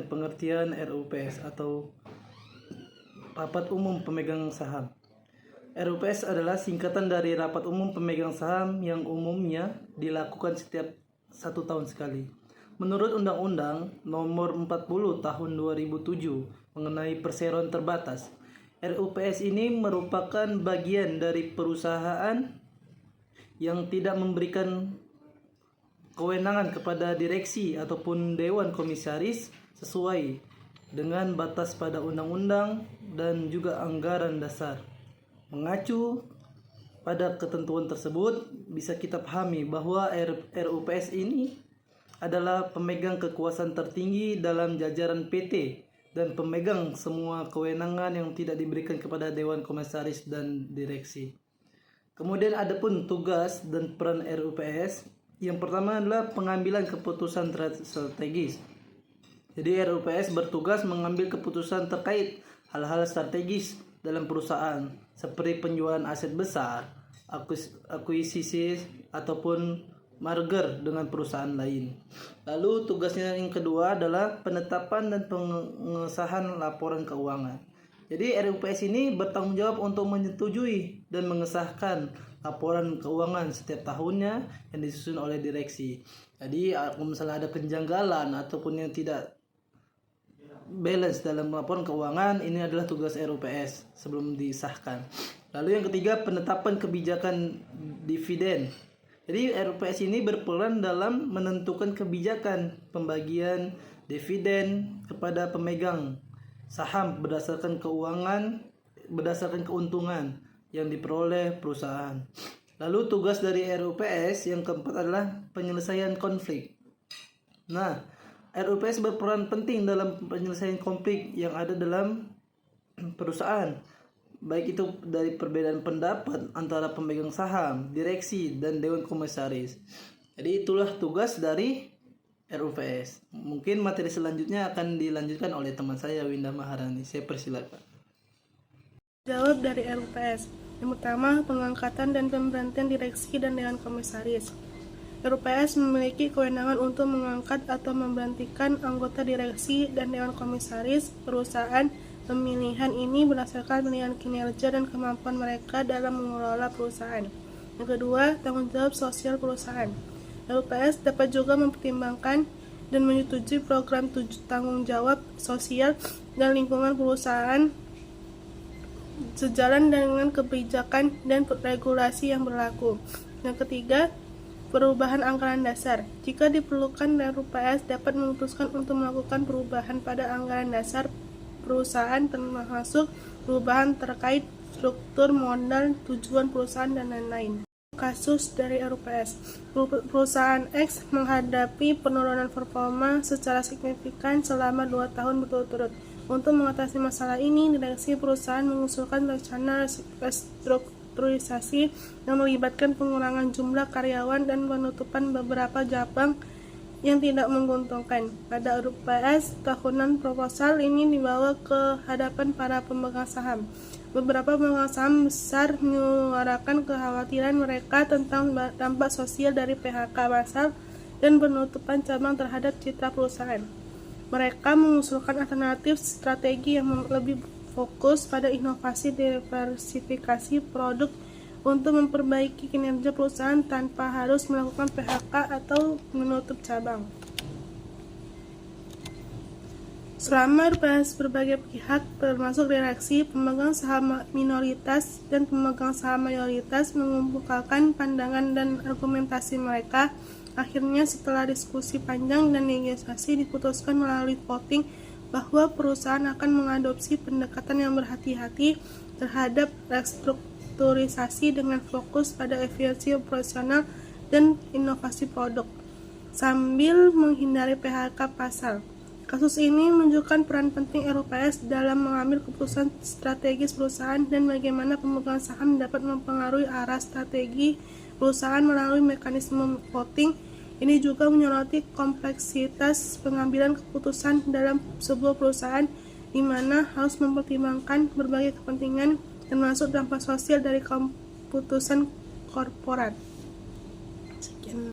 Pengertian RUPS atau Rapat Umum Pemegang Saham. RUPS adalah singkatan dari Rapat Umum Pemegang Saham yang umumnya dilakukan setiap 1 tahun sekali. Menurut Undang-Undang Nomor 40 Tahun 2007 mengenai perseroan terbatas, RUPS ini merupakan bagian dari perusahaan yang tidak memberikan kewenangan kepada direksi ataupun dewan komisaris sesuai dengan batas pada undang-undang dan juga anggaran dasar. Mengacu pada ketentuan tersebut, bisa kita pahami bahwa RUPS ini adalah pemegang kekuasaan tertinggi dalam jajaran PT dan pemegang semua kewenangan yang tidak diberikan kepada dewan komisaris dan direksi. Kemudian ada pun tugas dan peran RUPS. Yang pertama adalah pengambilan keputusan strategis. Jadi RUPS bertugas mengambil keputusan terkait hal-hal strategis dalam perusahaan seperti penjualan aset besar, akuisisi ataupun merger dengan perusahaan lain. Lalu tugasnya yang kedua adalah penetapan dan pengesahan laporan keuangan. Jadi RUPS ini bertanggung jawab untuk menyetujui dan mengesahkan laporan keuangan setiap tahunnya yang disusun oleh direksi. Jadi misalnya ada kejanggalan ataupun yang tidak balance dalam laporan keuangan, ini adalah tugas RUPS sebelum disahkan. Lalu yang ketiga, penetapan kebijakan dividen. Jadi RUPS ini berperan dalam menentukan kebijakan pembagian dividen kepada pemegang saham berdasarkan keuntungan yang diperoleh perusahaan. Lalu tugas dari RUPS yang keempat adalah penyelesaian konflik. Nah, RUPS berperan penting dalam penyelesaian konflik yang ada dalam perusahaan, baik itu dari perbedaan pendapat antara pemegang saham, direksi, dan dewan komisaris. Jadi itulah tugas dari RUPS. Mungkin materi selanjutnya akan dilanjutkan oleh teman saya, Winda Maharani. Saya persilakan. Jawab dari RUPS. Yang pertama, pengangkatan dan pemberhentian direksi dan dewan komisaris. RUPS memiliki kewenangan untuk mengangkat atau memberhentikan anggota direksi dan dewan komisaris perusahaan. Pemilihan ini berdasarkan penilaian kinerja dan kemampuan mereka dalam mengelola perusahaan. Yang kedua, tanggung jawab sosial perusahaan. RUPS dapat juga mempertimbangkan dan menyetujui program tanggung jawab sosial dan lingkungan perusahaan sejalan dengan kebijakan dan regulasi yang berlaku. Yang ketiga, perubahan anggaran dasar. Jika diperlukan, RUPS dapat memutuskan untuk melakukan perubahan pada anggaran dasar perusahaan, termasuk perubahan terkait struktur, modal, tujuan perusahaan, dan lain-lain. Kasus dari RUPS. Perusahaan X menghadapi penurunan performa secara signifikan selama 2 tahun berturut-turut. Untuk mengatasi masalah ini, direksi perusahaan mengusulkan rencana restrukturisasi yang melibatkan pengurangan jumlah karyawan dan penutupan beberapa cabang yang tidak menguntungkan. Pada RUPS tahunan, proposal ini dibawa ke hadapan para pemegang saham. Beberapa pemegang saham besar menyuarakan kekhawatiran mereka tentang dampak sosial dari PHK massal dan penutupan cabang terhadap citra perusahaan. Mereka mengusulkan alternatif strategi yang lebih fokus pada inovasi diversifikasi produk untuk memperbaiki kinerja perusahaan tanpa harus melakukan PHK atau menutup cabang. Selama RUPS, berbagai pihak termasuk direksi, pemegang saham minoritas, dan pemegang saham mayoritas mengumpulkan pandangan dan argumentasi mereka. Akhirnya, setelah diskusi panjang dan negosiasi, diputuskan melalui voting bahwa perusahaan akan mengadopsi pendekatan yang berhati-hati terhadap restrukturisasi dengan fokus pada efisiensi operasional dan inovasi produk, sambil menghindari PHK massal. Kasus ini menunjukkan peran penting RUPS dalam mengambil keputusan strategis perusahaan dan bagaimana pemegang saham dapat mempengaruhi arah strategi perusahaan melalui mekanisme voting Ini juga menyoroti kompleksitas pengambilan keputusan dalam sebuah perusahaan di mana harus mempertimbangkan berbagai kepentingan termasuk dampak sosial dari keputusan korporat. Sekian.